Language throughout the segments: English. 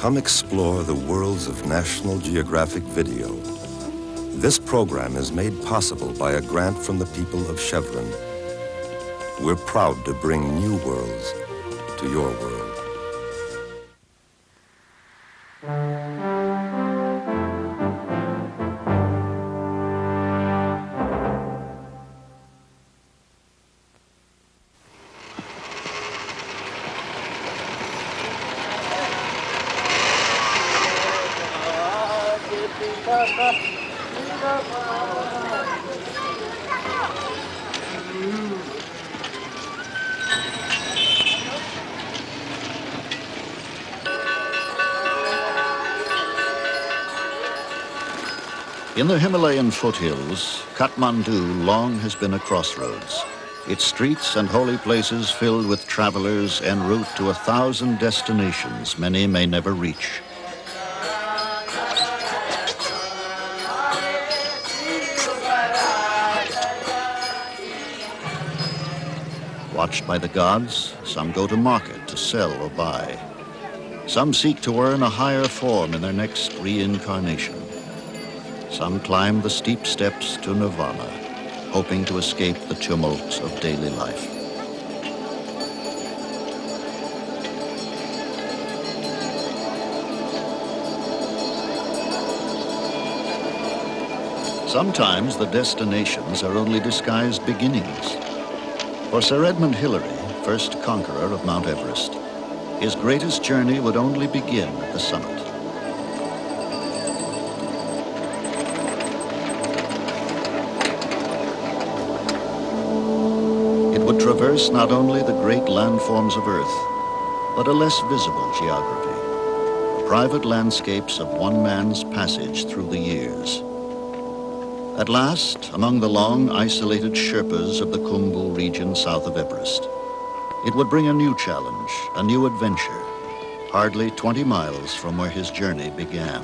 Come explore the worlds of National Geographic video. This program is made possible by a grant from the people of Chevron. We're proud to bring new worlds to your world. In the Himalayan foothills, Kathmandu long has been a crossroads. Its streets and holy places filled with travelers en route to 1,000 destinations many may never reach. Watched by the gods, some go to market to sell or buy. Some seek to earn a higher form in their next reincarnation. Some climb the steep steps to nirvana, hoping to escape the tumult of daily life. Sometimes the destinations are only disguised beginnings. For Sir Edmund Hillary, first conqueror of Mount Everest, his greatest journey would only begin at the summit. It would traverse not only the great landforms of Earth, but a less visible geography, the private landscapes of one man's passage through the years. At last, among the long, isolated Sherpas of the Khumbu region south of Everest, it would bring a new challenge, a new adventure, hardly 20 miles from where his journey began.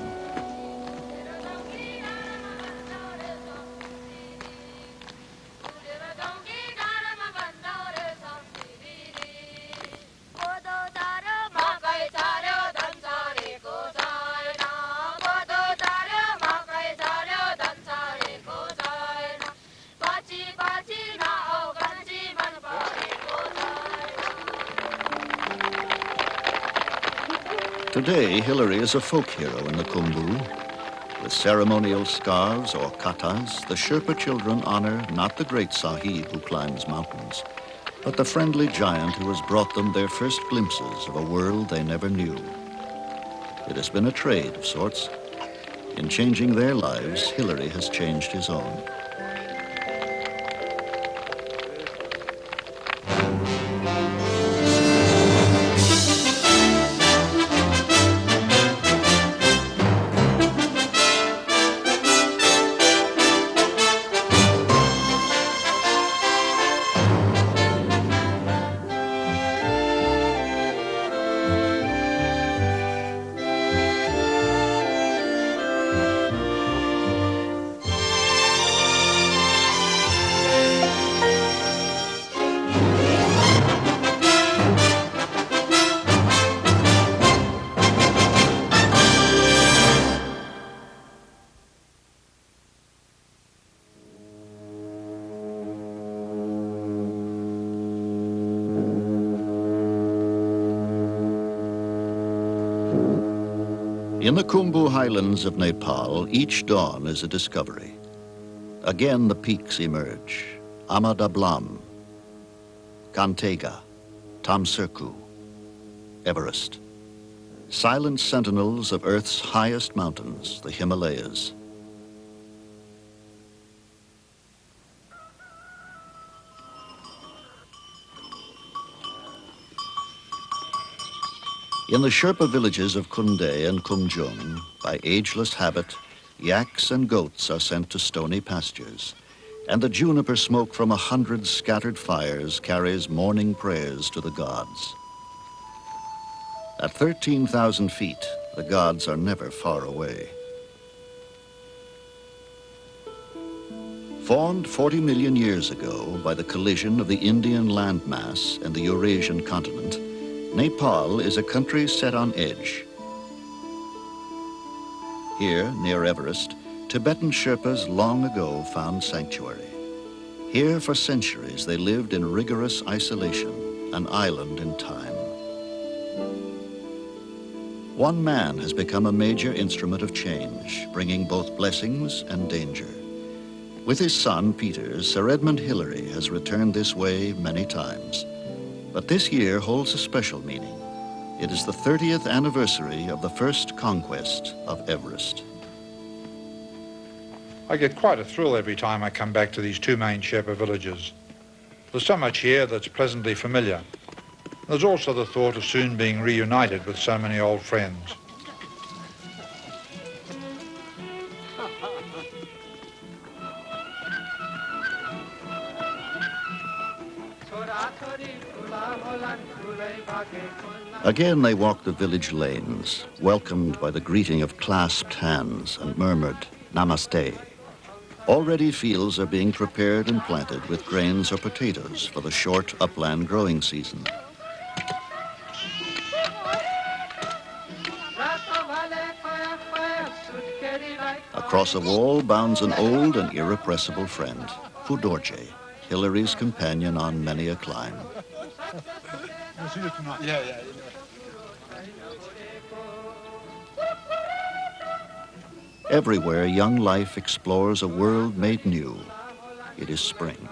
Today, Hillary is a folk hero in the Khumbu. With ceremonial scarves or katas, the Sherpa children honor not the great Sahib who climbs mountains, but the friendly giant who has brought them their first glimpses of a world they never knew. It has been a trade of sorts. In changing their lives, Hillary has changed his own. In the Khumbu highlands of Nepal, each dawn is a discovery. Again the peaks emerge. Amadablam, Kantega, Tamserku, Everest. Silent sentinels of Earth's highest mountains, the Himalayas. In the Sherpa villages of Kunde and Kumjung, by ageless habit, yaks and goats are sent to stony pastures, and the juniper smoke from 100 scattered fires carries morning prayers to the gods. At 13,000 feet, the gods are never far away. Formed 40 million years ago by the collision of the Indian landmass and the Eurasian continent, Nepal is a country set on edge. Here, near Everest, Tibetan Sherpas long ago found sanctuary. Here, for centuries, they lived in rigorous isolation, an island in time. One man has become a major instrument of change, bringing both blessings and danger. With his son, Peter, Sir Edmund Hillary has returned this way many times. But this year holds a special meaning. It is the 30th anniversary of the first conquest of Everest. I get quite a thrill every time I come back to these two main Sherpa villages. There's so much here that's pleasantly familiar. There's also the thought of soon being reunited with so many old friends. Again they walked the village lanes, welcomed by the greeting of clasped hands and murmured, "Namaste." Already fields are being prepared and planted with grains or potatoes for the short upland growing season. Across a wall bounds an old and irrepressible friend, Theodore, Hillary's companion on many a climb. Everywhere young life explores a world made new. It is spring.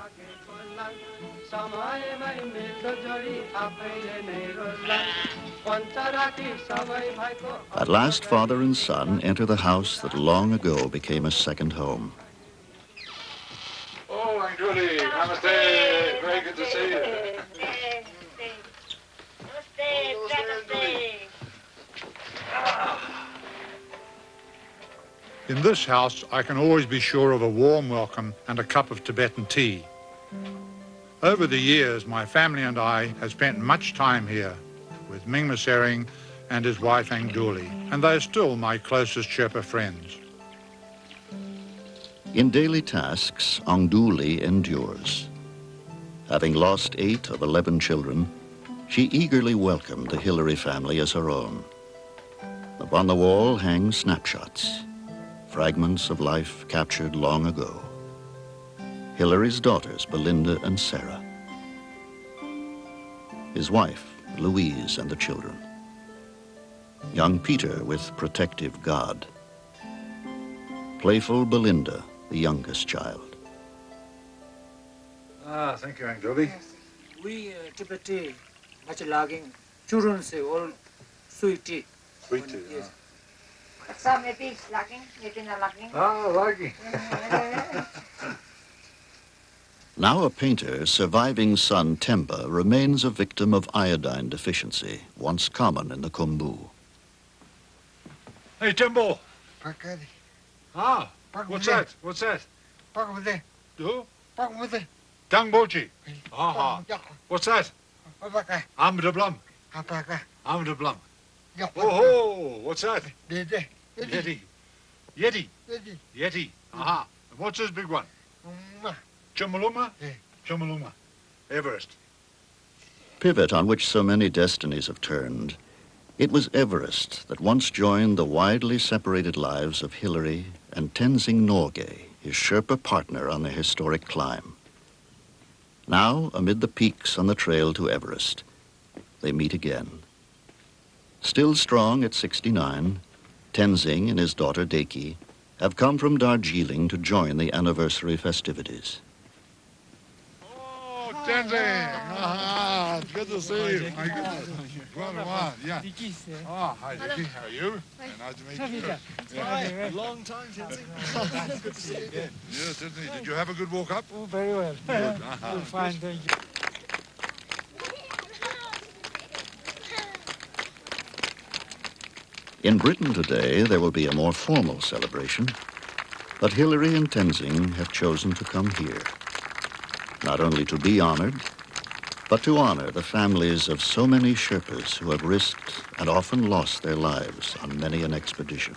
At last, father and son enter the house that long ago became a second home. Oh, Aunt Julie, namaste. Very good to see you. In this house, I can always be sure of a warm welcome and a cup of Tibetan tea. Over the years, my family and I have spent much time here with Mingma Sering and his wife Angduli, and they are still my closest Sherpa friends. In daily tasks, Angduli endures. Having lost 8 of 11 children, she eagerly welcomed the Hillary family as her own. Upon the wall hang snapshots, fragments of life captured long ago. Hillary's daughters, Belinda and Sarah. His wife, Louise, and the children. Young Peter with protective God. Playful Belinda, the youngest child. Thank you, Angduli. We Tibetan, much logging. Children say all sweet tea. Sweet tea, Yes. Some maybe lagging, maybe not lagging. lucky. Now a painter, surviving son Temba remains a victim of iodine deficiency, once common in the Khumbu. Hey, Timbo. Pakari. What's that? What's that? Pakmute. Who? Pakmute. Dangbochi. What's that? Apaka. Amdablam. Apaka. Amdablam. Yapaka. Oh, what's that? Dede. Yeti. Yeti. Dede. Yeti. And what's this big one? Chumuluma? Yeah. Chumuluma. Everest. Pivot on which so many destinies have turned. It was Everest that once joined the widely separated lives of Hillary and Tenzing Norgay, his Sherpa partner on the historic climb. Now, amid the peaks on the trail to Everest, they meet again. Still strong at 69, Tenzing and his daughter Deki have come from Darjeeling to join the anniversary festivities. Oh, Tenzing! It's good to see you. My goodness. Yeah. Hi, Dickie. How are you? Nice to meet you. Hi. Long time, Tenzing. Good to see you again. Yes, certainly. Did you have a good walk up? Oh, very well. Good. Fine, thank you. In Britain today, there will be a more formal celebration, but Hillary and Tenzing have chosen to come here, not only to be honored, but to honor the families of so many Sherpas who have risked and often lost their lives on many an expedition.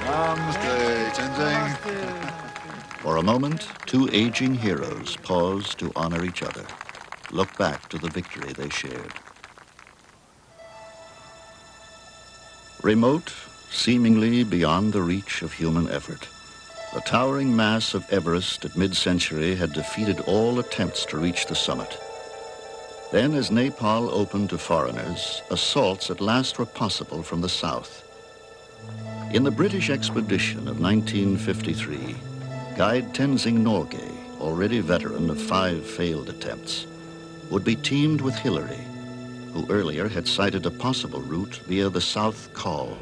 Namaste, Tenzing. For a moment, two aging heroes pause to honor each other, look back to the victory they shared. Remote, seemingly beyond the reach of human effort, the towering mass of Everest at mid-century had defeated all attempts to reach the summit. Then, as Nepal opened to foreigners, assaults at last were possible from the south. In the British expedition of 1953, guide Tenzing Norgay, already veteran of 5 failed attempts, would be teamed with Hilary, who earlier had cited a possible route via the South Col.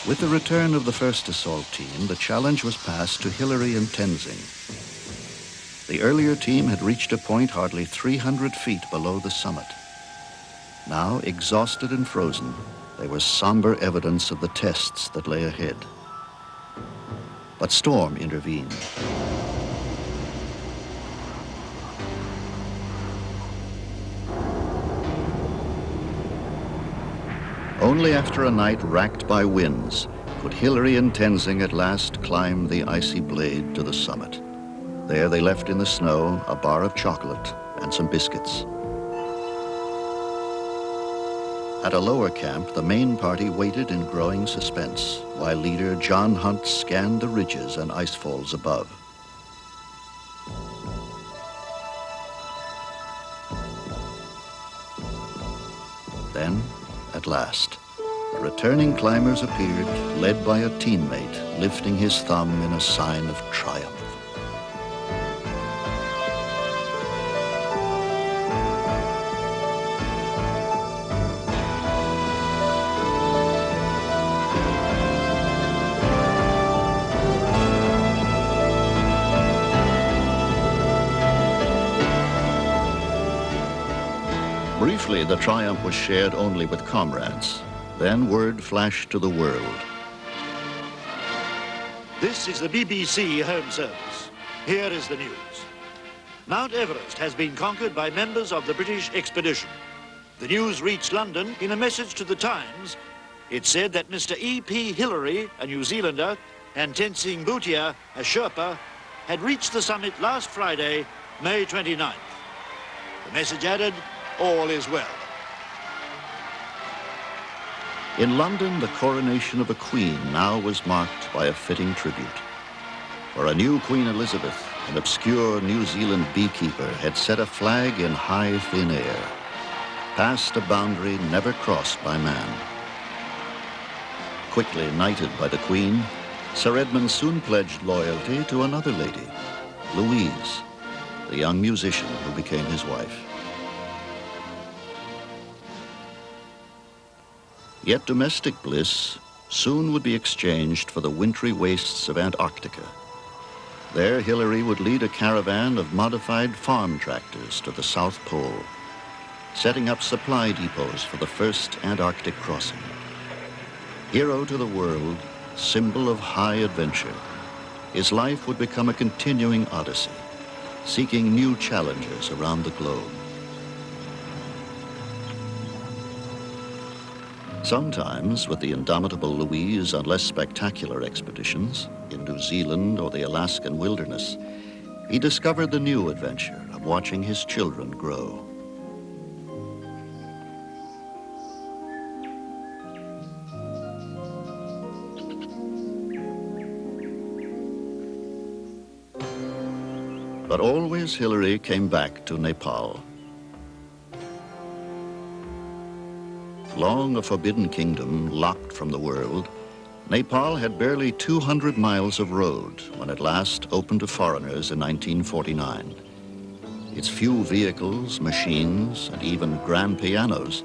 With the return of the first assault team, the challenge was passed to Hilary and Tenzing. The earlier team had reached a point hardly 300 feet below the summit. Now, exhausted and frozen, they were somber evidence of the tests that lay ahead. But storm intervened. Only after a night racked by winds could Hilary and Tenzing at last climb the icy blade to the summit. There they left in the snow a bar of chocolate and some biscuits. At a lower camp, the main party waited in growing suspense, while leader John Hunt scanned the ridges and icefalls above. Then, at last, the returning climbers appeared, led by a teammate, lifting his thumb in a sign of triumph. Briefly, the triumph was shared only with comrades. Then word flashed to the world. This is the BBC Home Service. Here is the news. Mount Everest has been conquered by members of the British expedition. The news reached London in a message to the Times. It said that Mr. E.P. Hilary, a New Zealander, and Tenzing Bhutia, a Sherpa, had reached the summit last Friday, May 29th. The message added, all is well. In London, the coronation of a queen now was marked by a fitting tribute. For a new Queen Elizabeth, an obscure New Zealand beekeeper had set a flag in high, thin air, past a boundary never crossed by man. Quickly knighted by the Queen, Sir Edmund soon pledged loyalty to another lady, Louise, the young musician who became his wife. Yet domestic bliss soon would be exchanged for the wintry wastes of Antarctica. There, Hilary would lead a caravan of modified farm tractors to the South Pole, setting up supply depots for the first Antarctic crossing. Hero to the world, symbol of high adventure, his life would become a continuing odyssey, seeking new challenges around the globe. Sometimes, with the indomitable Louise on less spectacular expeditions, in New Zealand or the Alaskan wilderness, he discovered the new adventure of watching his children grow. But always Hilary came back to Nepal. Long a forbidden kingdom, locked from the world, Nepal had barely 200 miles of road when at last opened to foreigners in 1949. Its few vehicles, machines, and even grand pianos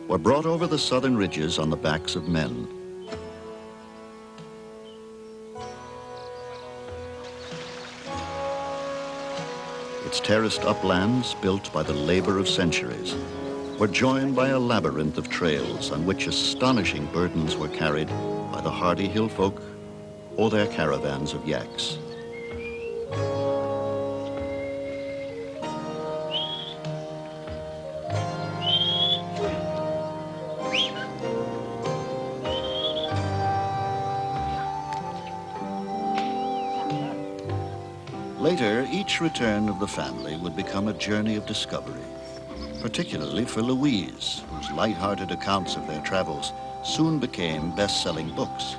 were brought over the southern ridges on the backs of men. Its terraced uplands, built by the labor of centuries, were joined by a labyrinth of trails on which astonishing burdens were carried by the hardy hill folk or their caravans of yaks. Later, each return of the family would become a journey of discovery, particularly for Louise, whose light-hearted accounts of their travels soon became best-selling books.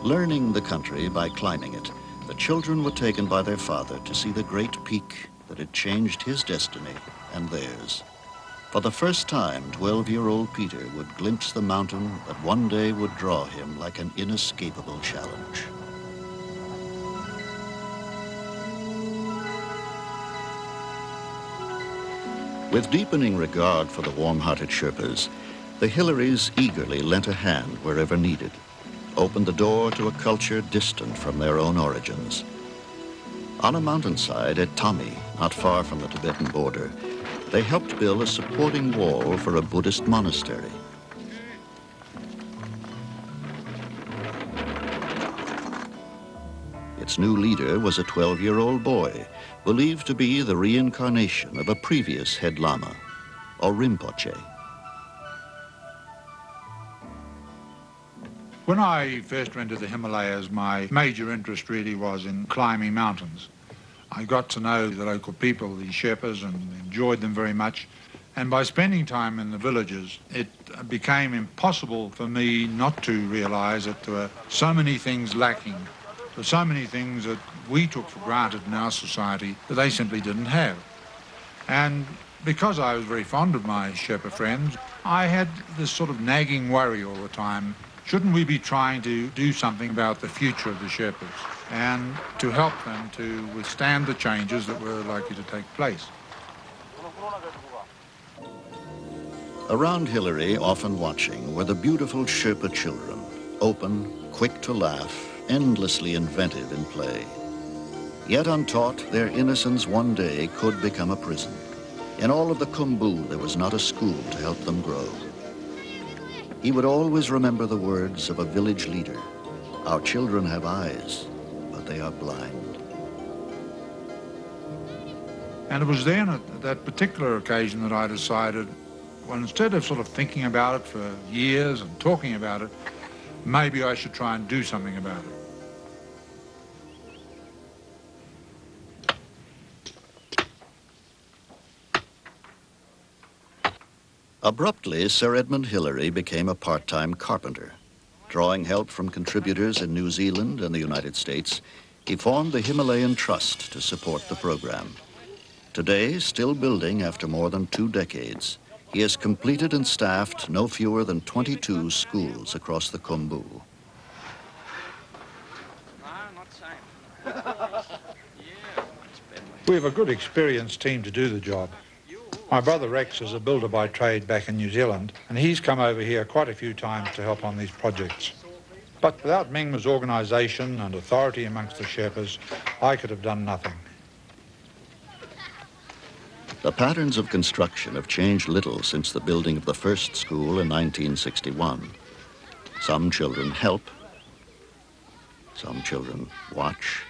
Learning the country by climbing it, the children were taken by their father to see the great peak that had changed his destiny and theirs. For the first time, 12-year-old Peter would glimpse the mountain that one day would draw him like an inescapable challenge. With deepening regard for the warm-hearted Sherpas, the Hillarys eagerly lent a hand wherever needed, opened the door to a culture distant from their own origins. On a mountainside at Tami, not far from the Tibetan border, they helped build a supporting wall for a Buddhist monastery. Its new leader was a 12-year-old boy, believed to be the reincarnation of a previous head lama, or Rinpoche. When I first went to the Himalayas, my major interest really was in climbing mountains. I got to know the local people, the Sherpas, and enjoyed them very much. And by spending time in the villages, it became impossible for me not to realize that there were so many things lacking. There were so many things that we took for granted in our society that they simply didn't have. And because I was very fond of my Sherpa friends, I had this sort of nagging worry all the time. Shouldn't we be trying to do something about the future of the Sherpas and to help them to withstand the changes that were likely to take place? Around Hillary, often watching, were the beautiful Sherpa children, open, quick to laugh, endlessly inventive in play. Yet untaught, their innocence one day could become a prison. In all of the Khumbu, there was not a school to help them grow. He would always remember the words of a village leader. Our children have eyes, but they are blind. And it was then at that particular occasion that I decided, well, instead of sort of thinking about it for years and talking about it, maybe I should try and do something about it. Abruptly, Sir Edmund Hillary became a part-time carpenter. Drawing help from contributors in New Zealand and the United States, he formed the Himalayan Trust to support the program. Today, still building after more than 2 decades, he has completed and staffed no fewer than 22 schools across the Khumbu. We have a good experienced team to do the job. My brother Rex is a builder by trade back in New Zealand, and he's come over here quite a few times to help on these projects. But without Mingma's organisation and authority amongst the Sherpas, I could have done nothing. The patterns of construction have changed little since the building of the first school in 1961. Some children help, some children watch,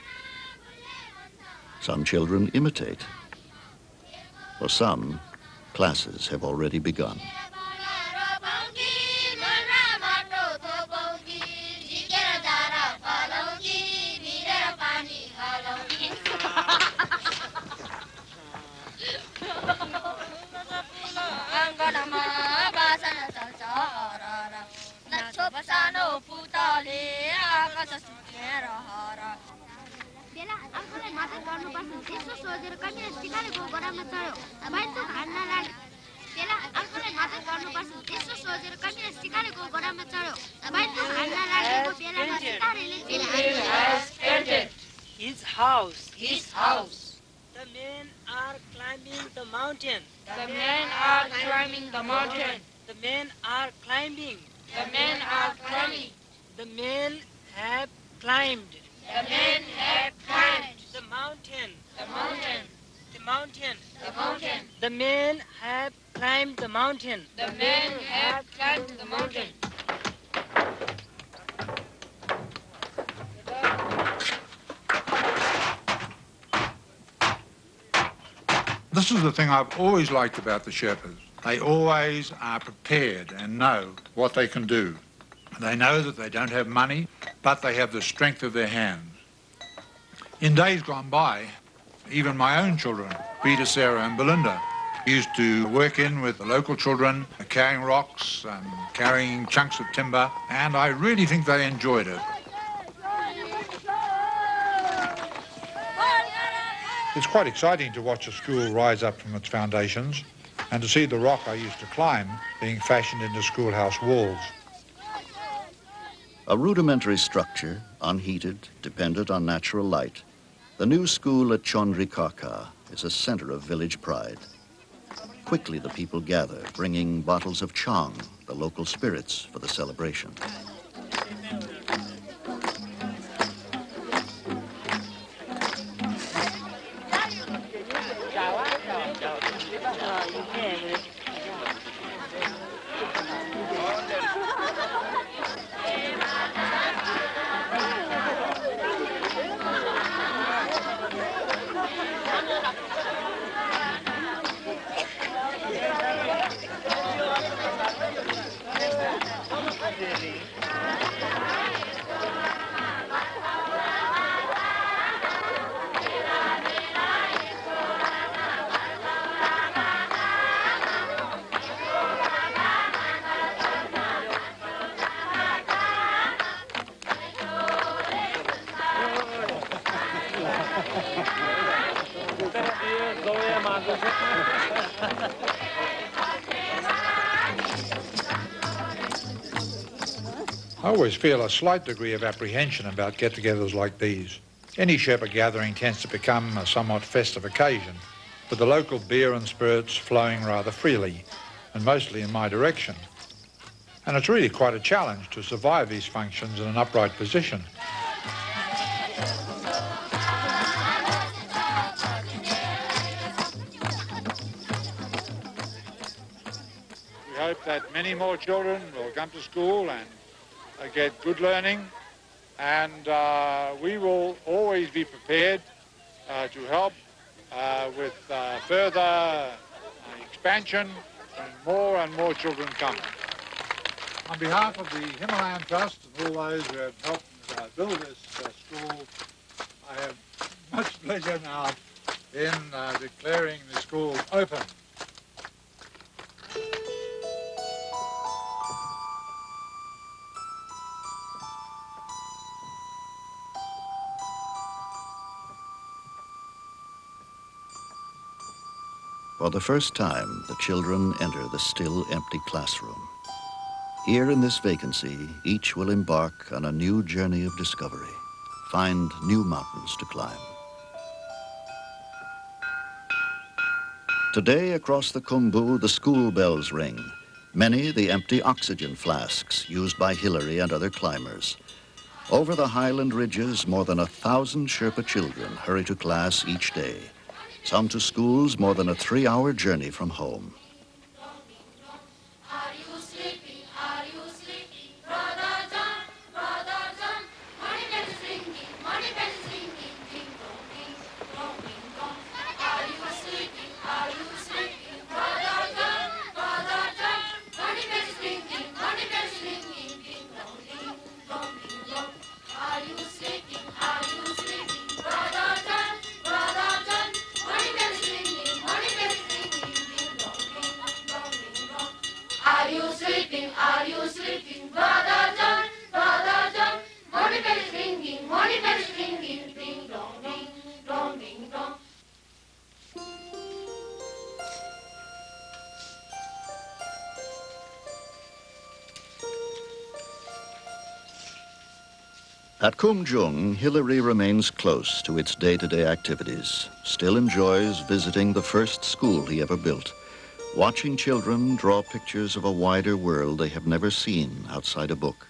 some children imitate. For some, classes have already begun. His house. The men are climbing the mountain. The men are climbing the mountain. The men are climbing. The men are climbing. The men have climbed. The men have climbed. The mountain. The mountain. the mountain. The mountain. The men have climbed the mountain. The men have climbed the mountain. This is the thing I've always liked about the Sherpas. They always are prepared and know what they can do. They know that they don't have money, but they have the strength of their hands. In days gone by, even my own children, Peter, Sarah and Belinda, used to work in with the local children, carrying rocks and carrying chunks of timber, and I really think they enjoyed it. It's quite exciting to watch a school rise up from its foundations and to see the rock I used to climb being fashioned into schoolhouse walls. A rudimentary structure, unheated, dependent on natural light, the new school at Chondrikaka is a center of village pride. Quickly the people gather, bringing bottles of chang, the local spirits, for the celebration. I always feel a slight degree of apprehension about get-togethers like these. Any Sherpa gathering tends to become a somewhat festive occasion, with the local beer and spirits flowing rather freely, and mostly in my direction. And it's really quite a challenge to survive these functions in an upright position. We hope that many more children will come to school and get good learning, and we will always be prepared to help with further expansion and more children come. On behalf of the Himalayan Trust and all those who have helped build this school, I have much pleasure now in declaring the school open. For the first time, the children enter the still empty classroom. Here in this vacancy, each will embark on a new journey of discovery, find new mountains to climb. Today, across the Khumbu, the school bells ring. Many the empty oxygen flasks used by Hilary and other climbers. Over the highland ridges, more than 1,000 Sherpa children hurry to class each day. Some to schools more than a 3-hour journey from home. At Kumjung, Hilary remains close to its day-to-day activities, still enjoys visiting the first school he ever built, watching children draw pictures of a wider world they have never seen outside a book.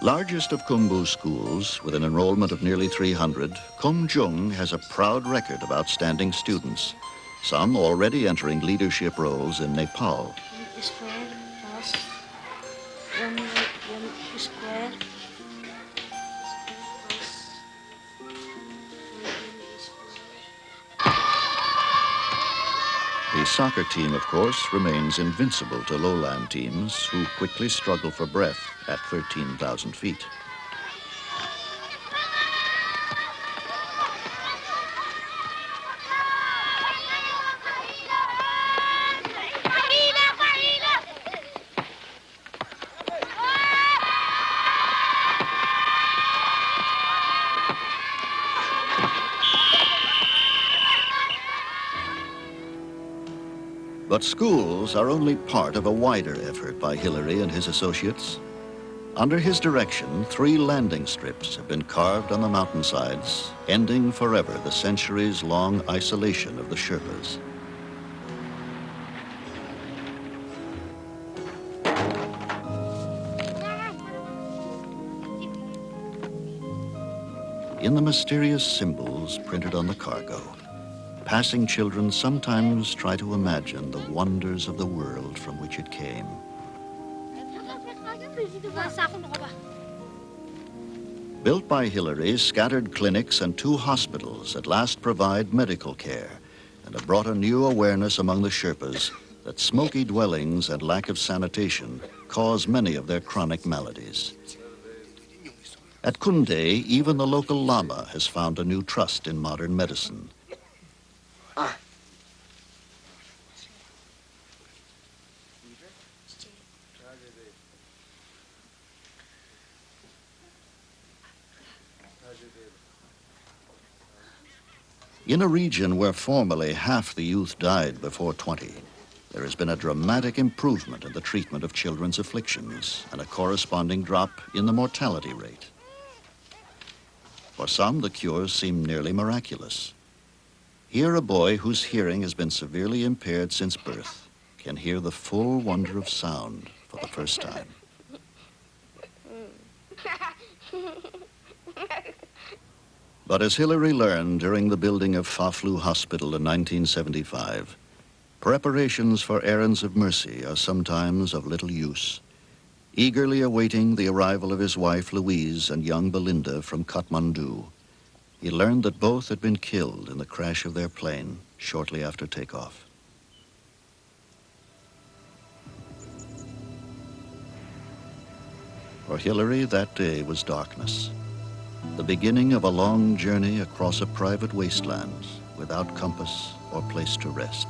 Largest of Khumbu's schools, with an enrollment of nearly 300, Khumjung has a proud record of outstanding students, some already entering leadership roles in Nepal. Square plus 1 square. The soccer team, of course, remains invincible to lowland teams who quickly struggle for breath at 13,000 feet. But schools are only part of a wider effort by Hillary and his associates. Under his direction, 3 landing strips have been carved on the mountainsides, ending forever the centuries-long isolation of the Sherpas. In the mysterious symbols printed on the cargo, passing children sometimes try to imagine the wonders of the world from which it came. Built by Hillary, scattered clinics and 2 hospitals at last provide medical care and have brought a new awareness among the Sherpas that smoky dwellings and lack of sanitation cause many of their chronic maladies. At Kunde, even the local lama has found a new trust in modern medicine. In a region where formerly half the youth died before 20, there has been a dramatic improvement in the treatment of children's afflictions and a corresponding drop in the mortality rate. For some, the cures seem nearly miraculous. Here, a boy whose hearing has been severely impaired since birth can hear the full wonder of sound for the first time. But as Hillary learned during the building of Faflu Hospital in 1975, preparations for errands of mercy are sometimes of little use. Eagerly awaiting the arrival of his wife Louise and young Belinda from Kathmandu, he learned that both had been killed in the crash of their plane shortly after takeoff. For Hillary, that day was darkness, the beginning of a long journey across a private wasteland without compass or place to rest.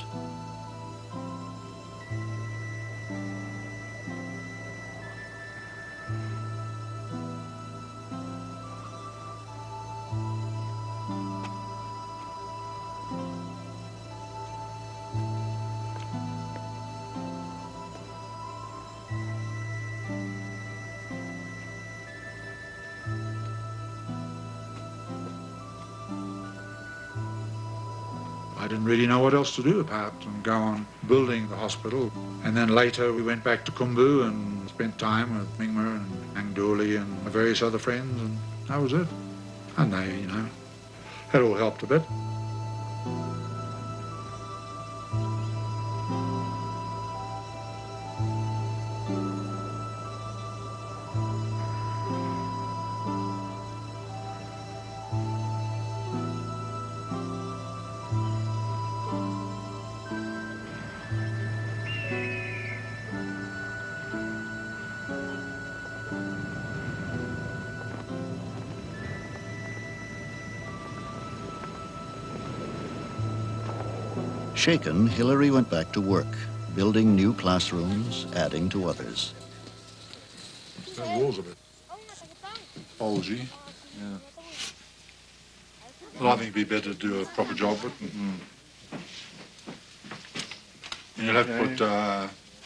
I didn't really know what else to do apart from go on building the hospital. And then later we went back to Khumbu and spent time with Mingma and Angduli and various other friends, and that was it. And they, you know, had all helped a bit. Shaken, Hillary went back to work, building new classrooms, adding to others. That wall's a bit bulgy. Yeah. Well, I think it'd be better to do a proper job with it. And you'll have to put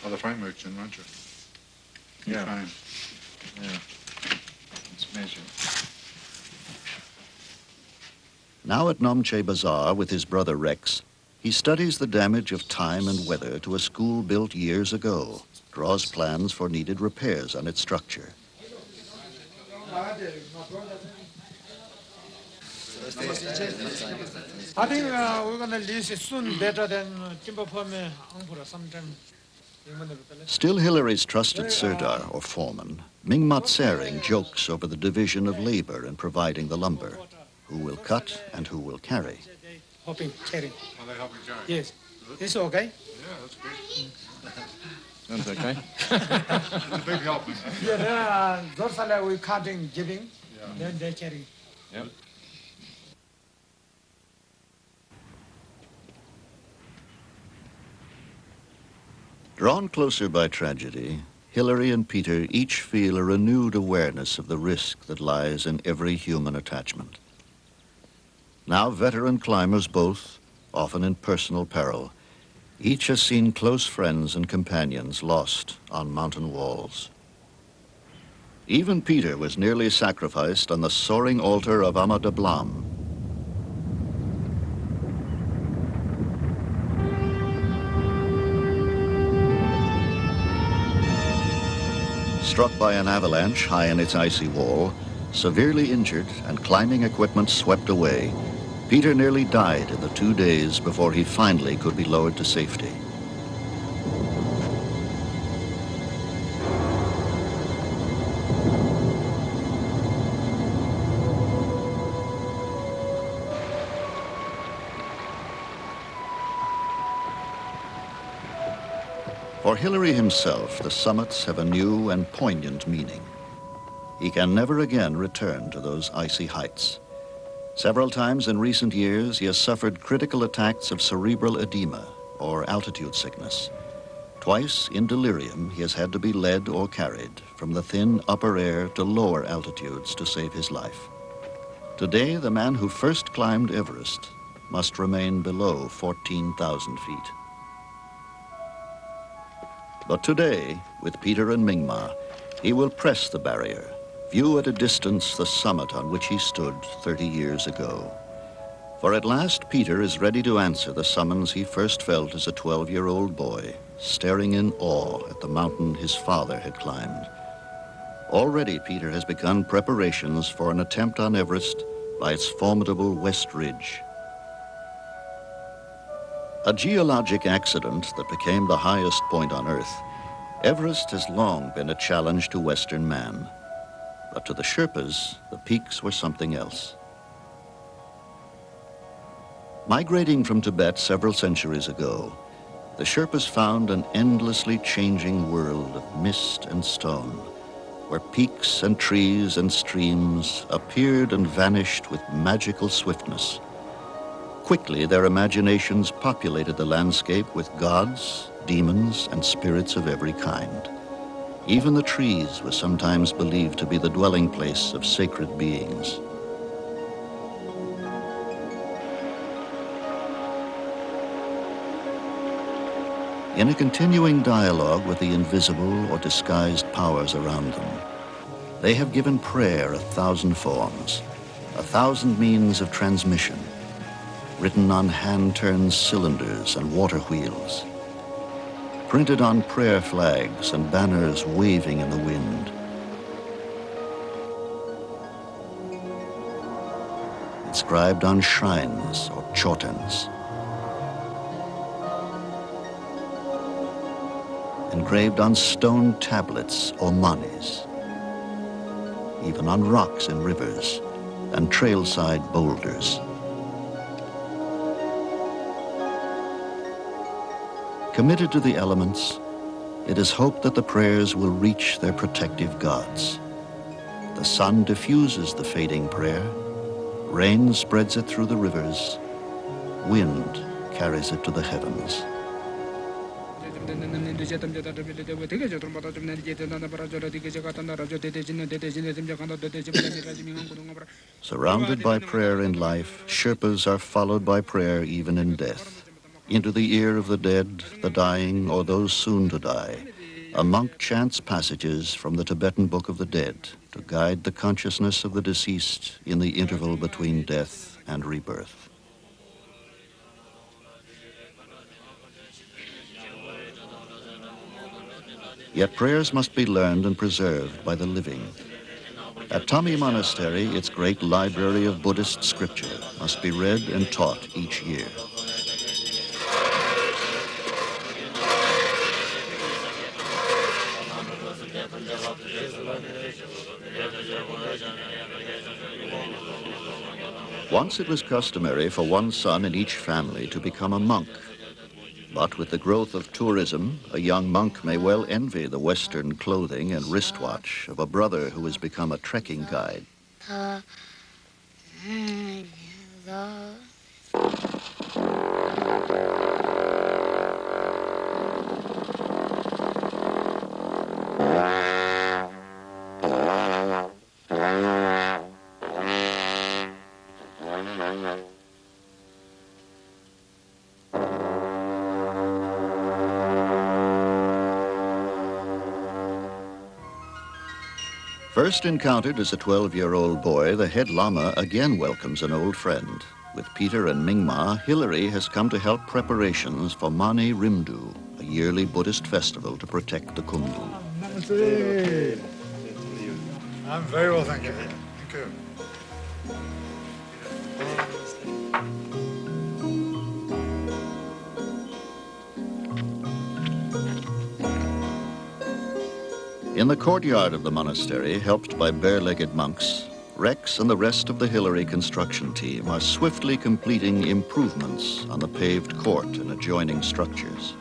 other frameworks in, won't you? Yeah. Frame. Yeah. It's measured. Now at Nomche Bazaar with his brother Rex, he studies the damage of time and weather to a school built years ago, draws plans for needed repairs on its structure. I think we're going to release it soon better than timber permit sometime. Still Hillary's trusted sirdar, or foreman, Mingmat Sering jokes over the division of labor in providing the lumber. Who will cut and who will carry? Helping carry. Are they helping carry? Yes. It's okay? Yeah, that's good. That's okay. It's a big help. Yeah, those are we cutting, giving, then they carry. Yep. Drawn closer by tragedy, Hillary and Peter each feel a renewed awareness of the risk that lies in every human attachment. Now veteran climbers both, often in personal peril, each has seen close friends and companions lost on mountain walls. Even Peter was nearly sacrificed on the soaring altar of Amadablam. Struck by an avalanche high in its icy wall, severely injured and climbing equipment swept away, Peter nearly died in the 2 days before he finally could be lowered to safety. For Hillary himself, the summits have a new and poignant meaning. He can never again return to those icy heights. Several times in recent years, he has suffered critical attacks of cerebral edema, or altitude sickness. Twice, in delirium, he has had to be led or carried from the thin upper air to lower altitudes to save his life. Today, the man who first climbed Everest must remain below 14,000 feet. But today, with Peter and Mingma, he will press the barrier, view at a distance the summit on which he stood 30 years ago. For at last, Peter is ready to answer the summons he first felt as a 12-year-old boy, staring in awe at the mountain his father had climbed. Already, Peter has begun preparations for an attempt on Everest by its formidable West Ridge. A geologic accident that became the highest point on Earth, Everest has long been a challenge to Western man. But to the Sherpas, the peaks were something else. Migrating from Tibet several centuries ago, the Sherpas found an endlessly changing world of mist and stone, where peaks and trees and streams appeared and vanished with magical swiftness. Quickly, their imaginations populated the landscape with gods, demons, and spirits of every kind. Even the trees were sometimes believed to be the dwelling place of sacred beings. In a continuing dialogue with the invisible or disguised powers around them, they have given prayer 1,000 forms, 1,000 means of transmission, written on hand-turned cylinders and water wheels, printed on prayer flags and banners waving in the wind. Inscribed on shrines or chotans. Engraved on stone tablets or manis. Even on rocks in rivers and trailside boulders. Committed to the elements, it is hoped that the prayers will reach their protective gods. The sun diffuses the fading prayer, rain spreads it through the rivers, wind carries it to the heavens. Surrounded by prayer in life, Sherpas are followed by prayer even in death. Into the ear of the dead, the dying, or those soon to die, a monk chants passages from the Tibetan Book of the Dead to guide the consciousness of the deceased in the interval between death and rebirth. Yet prayers must be learned and preserved by the living. At Tami Monastery, its great library of Buddhist scripture must be read and taught each year. Once it was customary for one son in each family to become a monk. But with the growth of tourism, a young monk may well envy the Western clothing and wristwatch of a brother who has become a trekking guide. First encountered as a 12-year-old boy, the head lama again welcomes an old friend. With Peter and Mingma, Hilary has come to help preparations for Mani Rimdu, a yearly Buddhist festival to protect the Khumbu. I'm very well, thank you. Thank you. In the courtyard of the monastery, helped by bare-legged monks, Rex and the rest of the Hilary construction team are swiftly completing improvements on the paved court and adjoining structures.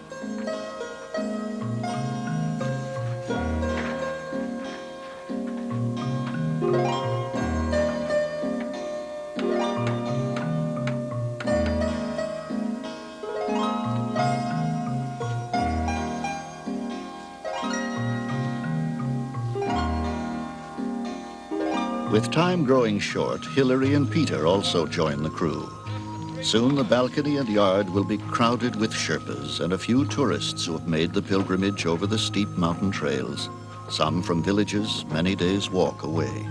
With time growing short, Hilary and Peter also join the crew. Soon the balcony and yard will be crowded with Sherpas and a few tourists who have made the pilgrimage over the steep mountain trails, some from villages many days' walk away.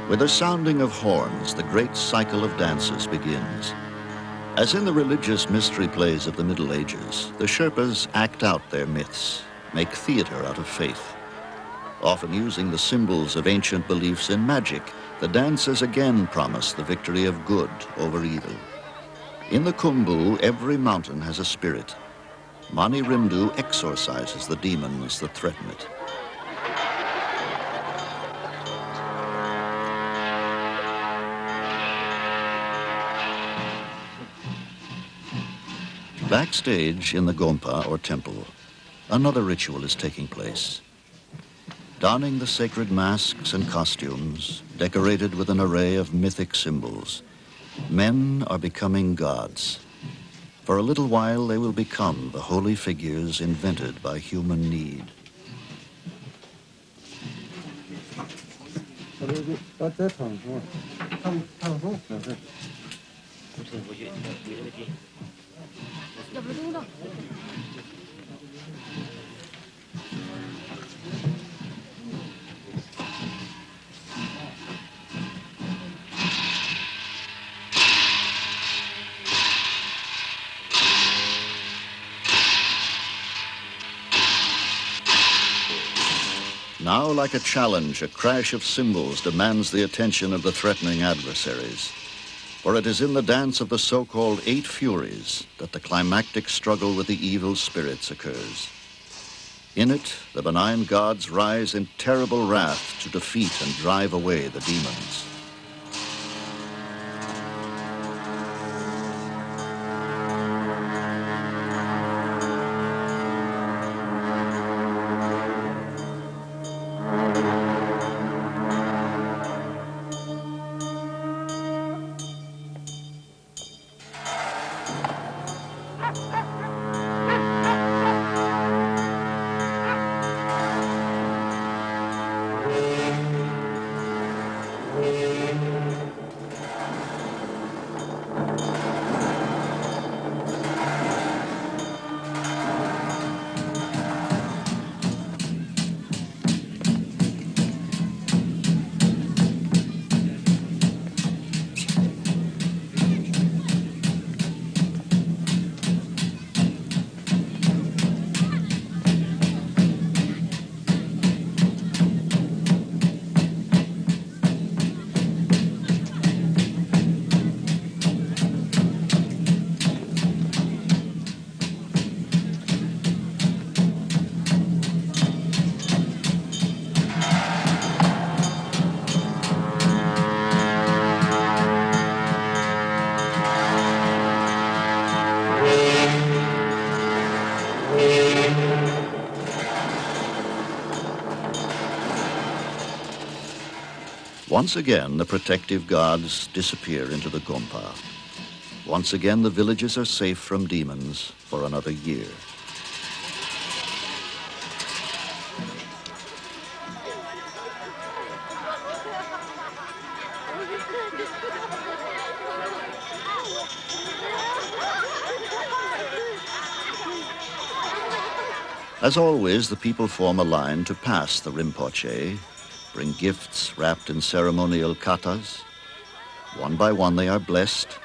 With the sounding of horns, the great cycle of dances begins. As in the religious mystery plays of the Middle Ages, the Sherpas act out their myths, make theater out of faith. Often using the symbols of ancient beliefs in magic, the dances again promise the victory of good over evil. In the Khumbu, every mountain has a spirit. Mani Rimdu exorcises the demons that threaten it. Backstage in the Gompa, or temple, another ritual is taking place. Donning the sacred masks and costumes, decorated with an array of mythic symbols, men are becoming gods. For a little while, they will become the holy figures invented by human need. Now, like a challenge, a crash of cymbals demands the attention of the threatening adversaries. For it is in the dance of the so-called 8 Furies that the climactic struggle with the evil spirits occurs. In it, the benign gods rise in terrible wrath to defeat and drive away the demons. Once again, the protective gods disappear into the Gompa. Once again, the villages are safe from demons for another year. As always, the people form a line to pass the Rinpoche, bring gifts wrapped in ceremonial katas. One by one they are blessed,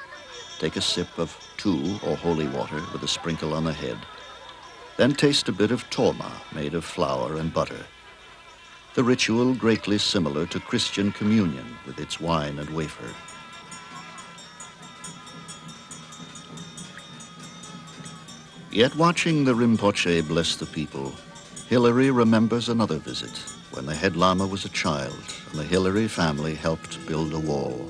take a sip of tu, or holy water, with a sprinkle on the head, then taste a bit of toma, made of flour and butter. The ritual greatly similar to Christian communion with its wine and wafer. Yet watching the Rinpoche bless the people, Hilary remembers another visit when the head lama was a child and the Hilary family helped build a wall.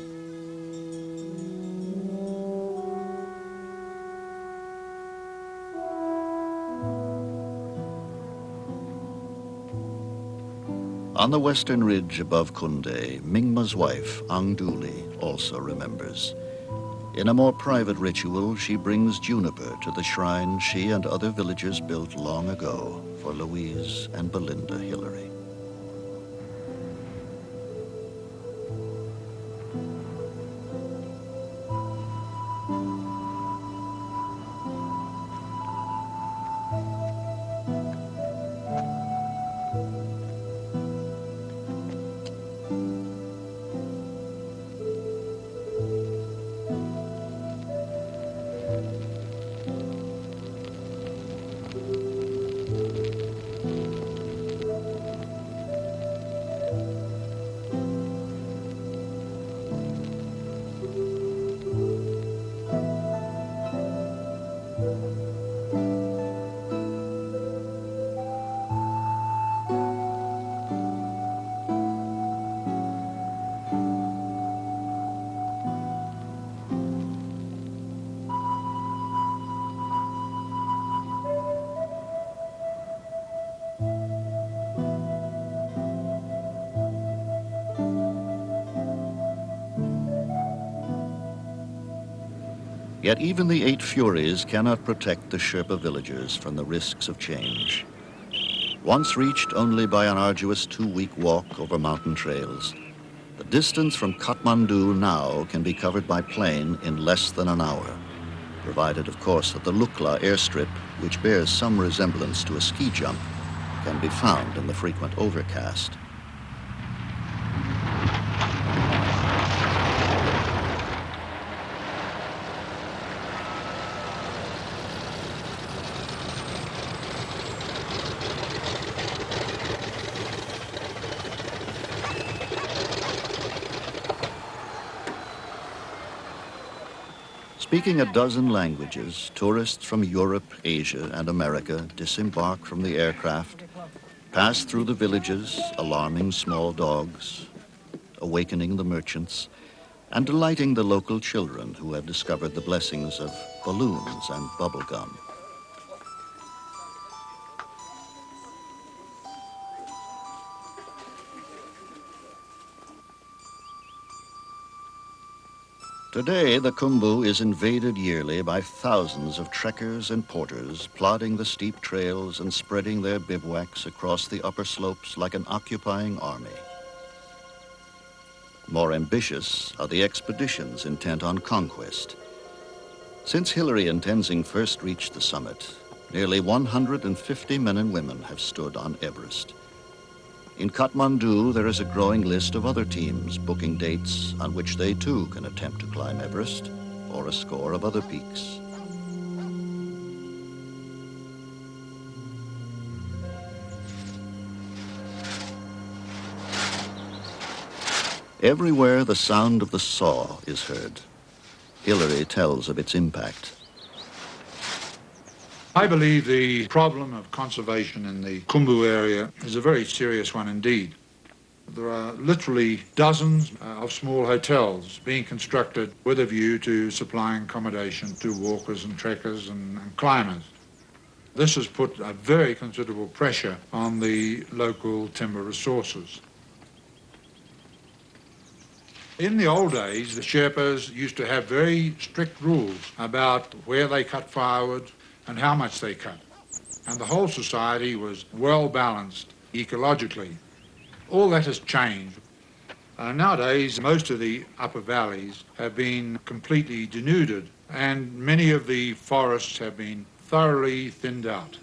On the western ridge above Kunde, Mingma's wife, Angduli, also remembers. In a more private ritual, she brings juniper to the shrine she and other villagers built long ago for Louise and Belinda Hilary. Yet even the 8 Furies cannot protect the Sherpa villagers from the risks of change. Once reached only by an arduous 2-week walk over mountain trails, the distance from Kathmandu now can be covered by plane in less than an hour, provided, of course, that the Lukla airstrip, which bears some resemblance to a ski jump, can be found in the frequent overcast. Speaking a dozen languages, tourists from Europe, Asia, and America disembark from the aircraft, pass through the villages, alarming small dogs, awakening the merchants, and delighting the local children who have discovered the blessings of balloons and bubble gum. Today, the Khumbu is invaded yearly by thousands of trekkers and porters plodding the steep trails and spreading their bivouacs across the upper slopes like an occupying army. More ambitious are the expeditions intent on conquest. Since Hilary and Tenzing first reached the summit, nearly 150 men and women have stood on Everest. In Kathmandu, there is a growing list of other teams booking dates on which they too can attempt to climb Everest or a score of other peaks. Everywhere the sound of the saw is heard. Hilary tells of its impact. I believe the problem of conservation in the Khumbu area is a very serious one indeed. There are literally dozens of small hotels being constructed with a view to supplying accommodation to walkers and trekkers and climbers. This has put a very considerable pressure on the local timber resources. In the old days, the Sherpas used to have very strict rules about where they cut firewood and how much they cut. And the whole society was well balanced ecologically. All that has changed. Nowadays, most of the upper valleys have been completely denuded, and many of the forests have been thoroughly thinned out.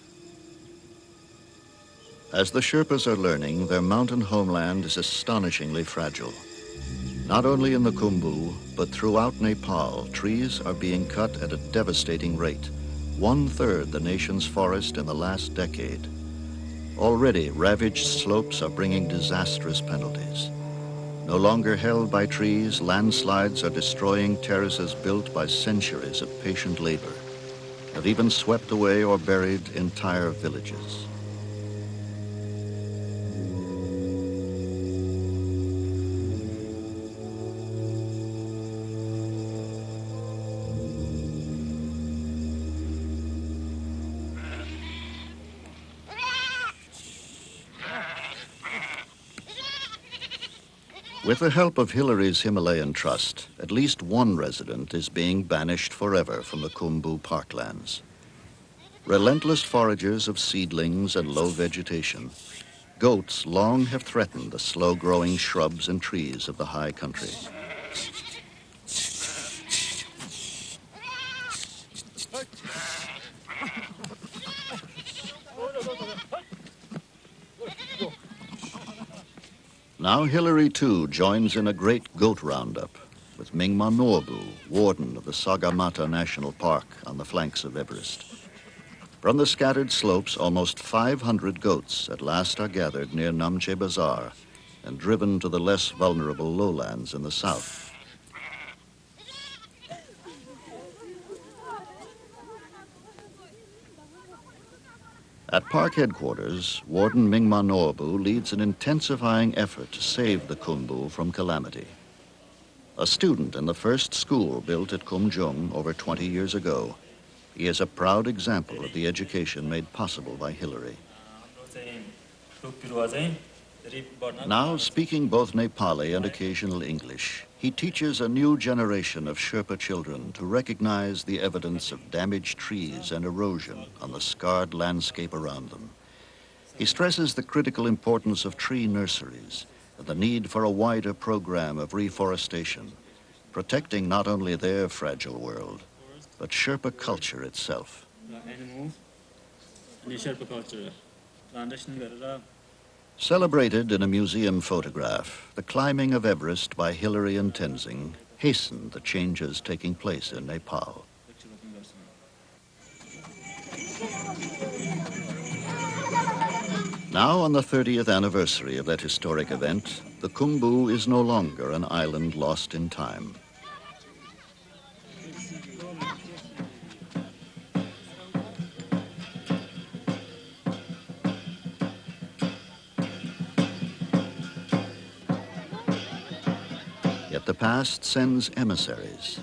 As the Sherpas are learning, their mountain homeland is astonishingly fragile. Not only in the Khumbu, but throughout Nepal, trees are being cut at a devastating rate, 1/3 the nation's forest in the last decade. Already, ravaged slopes are bringing disastrous penalties. No longer held by trees, landslides are destroying terraces built by centuries of patient labor, have even swept away or buried entire villages. With the help of Hillary's Himalayan Trust, at least one resident is being banished forever from the Khumbu parklands. Relentless foragers of seedlings and low vegetation, goats long have threatened the slow-growing shrubs and trees of the high country. Now Hillary, too, joins in a great goat roundup with Mingma Norbu, warden of the Sagarmatha National Park on the flanks of Everest. From the scattered slopes, almost 500 goats at last are gathered near Namche Bazaar and driven to the less vulnerable lowlands in the south. At park headquarters, Warden Mingma Norbu leads an intensifying effort to save the Khumbu from calamity. A student in the first school built at Khumjung over 20 years ago, he is a proud example of the education made possible by Hillary. Now, speaking both Nepali and occasional English, he teaches a new generation of Sherpa children to recognize the evidence of damaged trees and erosion on the scarred landscape around them. He stresses the critical importance of tree nurseries and the need for a wider program of reforestation, protecting not only their fragile world, but Sherpa culture itself. Celebrated in a museum photograph, the climbing of Everest by Hillary and Tenzing hastened the changes taking place in Nepal. Now, on the 30th anniversary of that historic event, the Khumbu is no longer an island lost in time. Yet the past sends emissaries.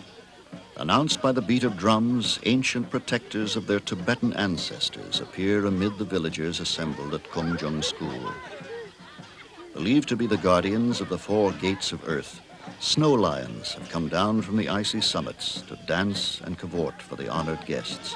Announced by the beat of drums, ancient protectors of their Tibetan ancestors appear amid the villagers assembled at Khumjung School. Believed to be the guardians of the four gates of earth, snow lions have come down from the icy summits to dance and cavort for the honored guests.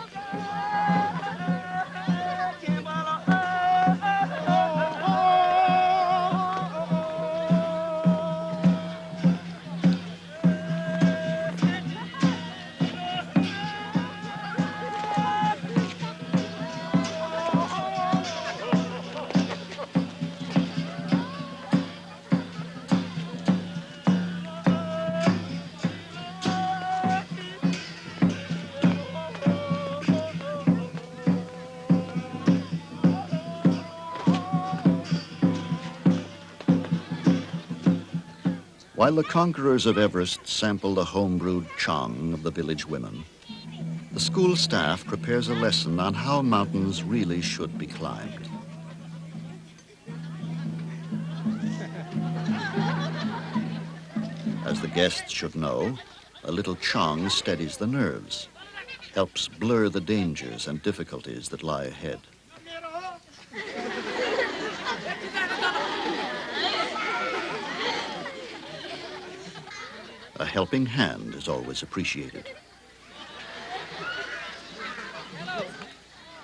While the conquerors of Everest sample the home-brewed chang of the village women, the school staff prepares a lesson on how mountains really should be climbed. As the guests should know, a little chang steadies the nerves, helps blur the dangers and difficulties that lie ahead. A helping hand is always appreciated.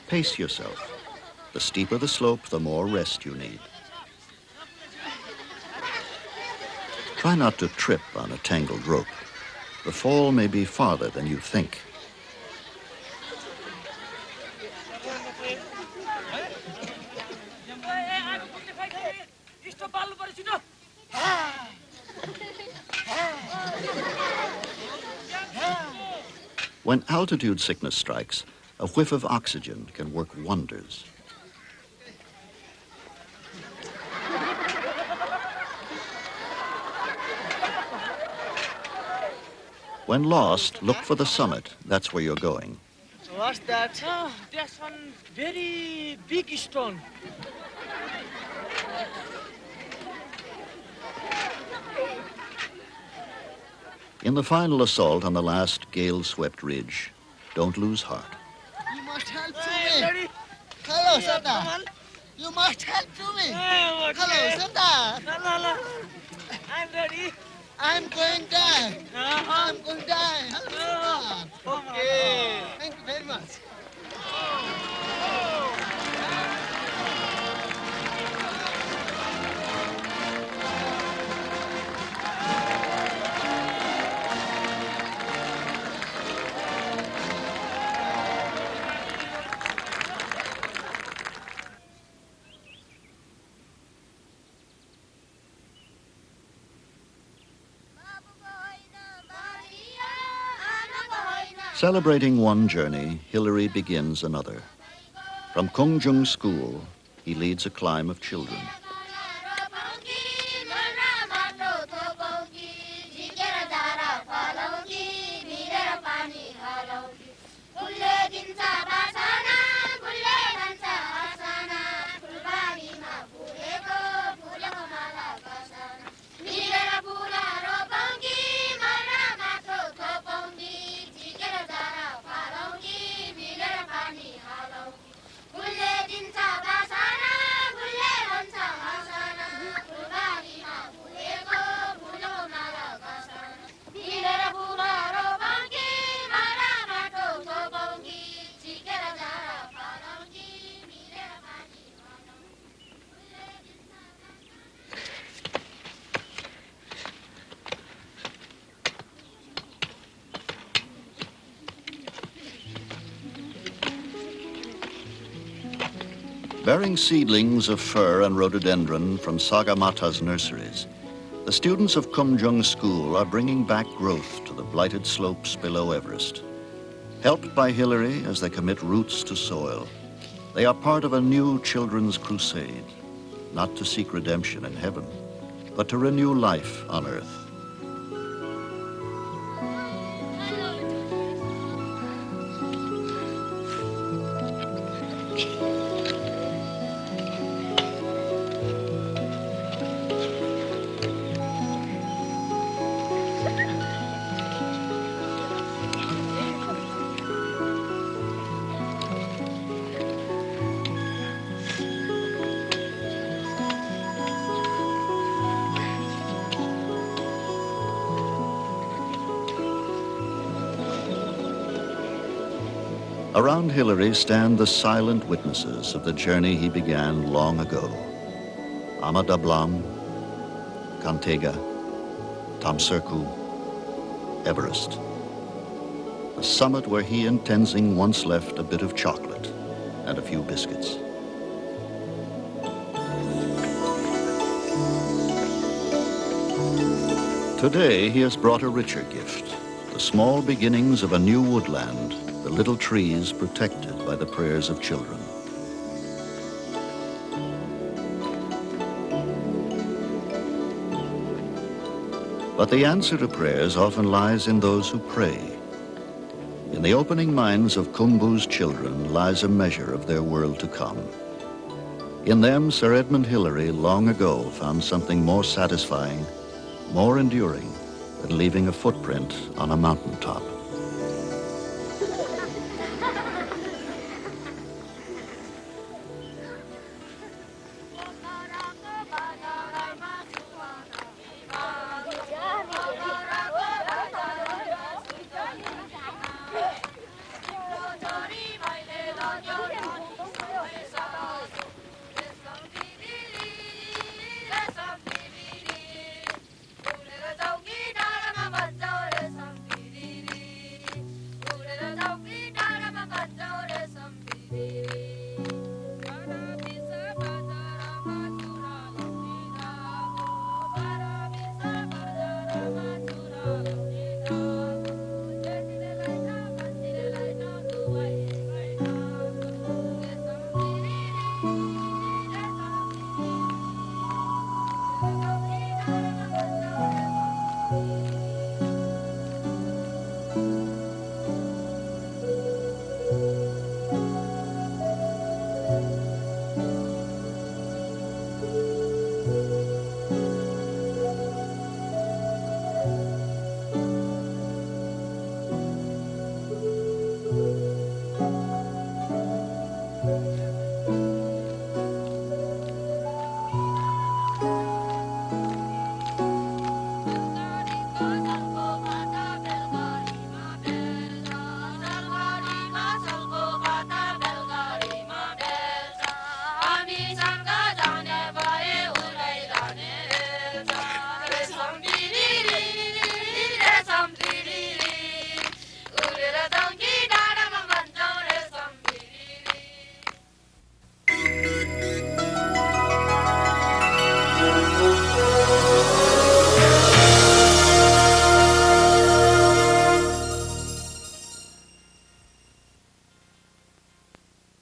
Pace yourself. The steeper the slope, the more rest you need. Try not to trip on a tangled rope. The fall may be farther than you think. When altitude sickness strikes, a whiff of oxygen can work wonders. When lost, look for the summit. That's where you're going. What's that? Oh, that's one very big stone. In the final assault on the last gale-swept ridge, don't lose heart. You must help me. Hello, Santa. You must help me. Hello, Santa. Hello. I'm ready. I'm going to die. I'm going to die. Hello, Santa. Okay. Thank you very much. Celebrating one journey, Hilary begins another. From Kungjung School, he leads a climb of children. Bearing seedlings of fir and rhododendron from Sagamata's nurseries, the students of Kungjung School are bringing back growth to the blighted slopes below Everest. Helped by Hilary as they commit roots to soil, they are part of a new children's crusade, not to seek redemption in heaven, but to renew life on Earth. Around Hilary stand the silent witnesses of the journey he began long ago. Amadablam, Kantega, Tamserku, Everest. The summit where he and Tenzing once left a bit of chocolate and a few biscuits. Today he has brought a richer gift, the small beginnings of a new woodland, the little trees protected by the prayers of children. But the answer to prayers often lies in those who pray. In the opening minds of Khumbu's children lies a measure of their world to come. In them, Sir Edmund Hillary long ago found something more satisfying, more enduring than leaving a footprint on a mountaintop. Georgia.